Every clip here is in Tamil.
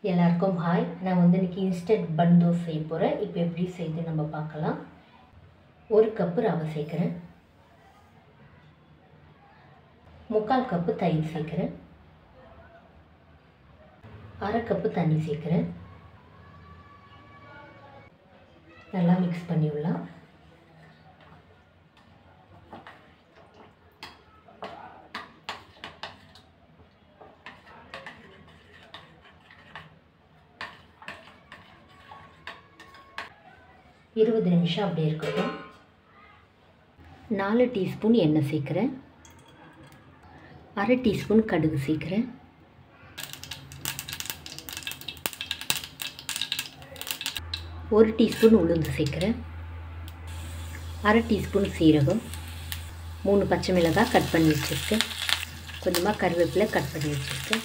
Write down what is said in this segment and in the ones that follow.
எல்லாருக்கும் ஹாய். நான் வந்து இன்றைக்கி இன்ஸ்டன்ட் பன் தோசை செய்ய போகிறேன். இப்போ எப்படி செய்து நம்ம பார்க்கலாம். 1 கப்பு ரவை சேர்க்குறேன், 3/4 கப்பு தயிர் சேர்க்குறேன், 1/2 கப்பு தண்ணி சேர்க்குறேன். நல்லா மிக்ஸ் பண்ணி விடலாம். இருபது நிமிஷம் அப்படியே இருக்கட்டும். 4 டீஸ்பூன் எண்ணெய் சேர்க்குறேன், 1/2 டீஸ்பூன் கடுகு சேர்க்குறேன், 1 டீஸ்பூன் உளுந்து சேர்க்குறேன், 1/2 டீஸ்பூன் சீரகம், 3 பச்சை மிளகாய் கட் பண்ணி வச்சுருக்கேன், கொஞ்சமாக கருவேப்பிலை கட் பண்ணி வச்சுருக்கேன்,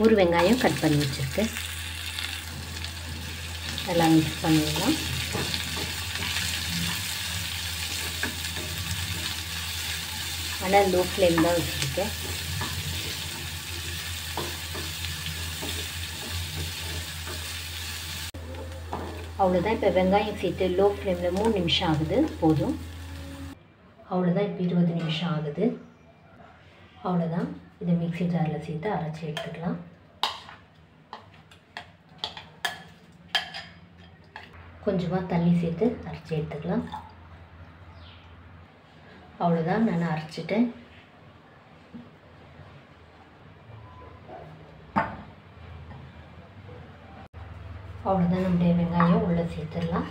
ஒரு வெங்காயம் கட் பண்ணி வச்சுருக்கேன். நல்லா மிக்ஸ் பண்ணிடலாம். ஆனால் லோ ஃப்ளேம் தான் வச்சுருக்கேன். அவ்வளோதான். இப்போ வெங்காயம் சேர்த்து லோ ஃப்ளேமில் 3 நிமிஷம் ஆகுது, போதும். அவ்வளோதான். இப்போ 20 நிமிஷம் ஆகுது. அவ்வளோதான். இதை மிக்ஸி ஜாரில் சேர்த்து அரைச்சி எடுத்துக்கலாம். கொஞ்சமாக தண்ணி சேர்த்து அரைச்சி எடுத்துக்கலாம். அவ்வளோதான், நான் அரைச்சிட்டேன். அவ்வளோதான். நம்முடைய வெங்காயம் உள்ளே சேர்த்துடலாம்.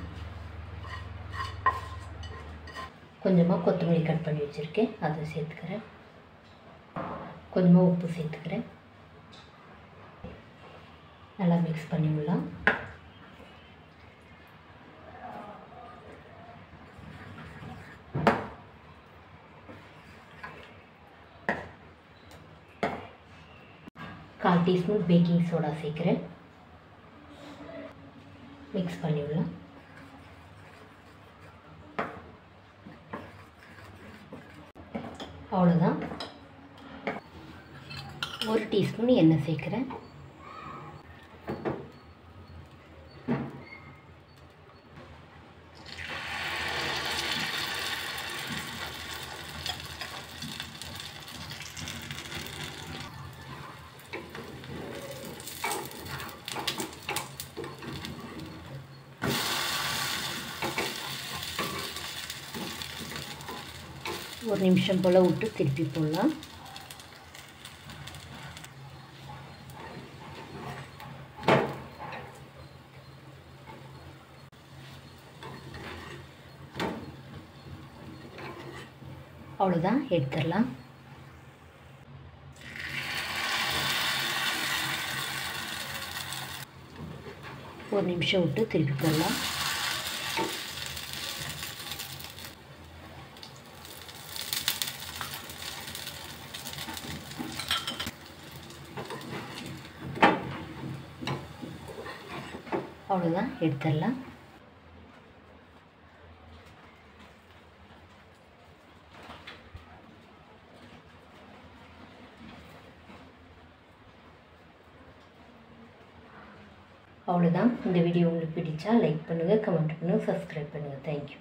கொஞ்சமாக கொத்தமல்லி கட் பண்ணி வச்சுருக்கேன், அதை சேர்த்துக்கிறேன். கொஞ்சமாக உப்பு சேர்த்துக்கிறேன். நல்லா மிக்ஸ் பண்ணி விடலாம். கால் டீஸ்பூன் பேக்கிங் சோடா சேர்க்குறேன். மிக்ஸ் பண்ணி விடலாம். அவ்வளோதான். 1 டீஸ்பூன் எண்ணெய் சேர்க்குறேன். ஒரு நிமிஷம் போல் விட்டு திருப்பி போடலாம். அவ்வளோதான், எடுத்துடலாம். ஒரு நிமிஷம் விட்டு திருப்பி போடலாம். அவ்வளோதான், எடுத்துடலாம். அவ்வளோதான். இந்த வீடியோ உங்களுக்கு பிடிச்சா லைக் பண்ணுங்கள், கமெண்ட் பண்ணுங்கள், சப்ஸ்கிரைப் பண்ணுங்கள். தேங்க்யூ.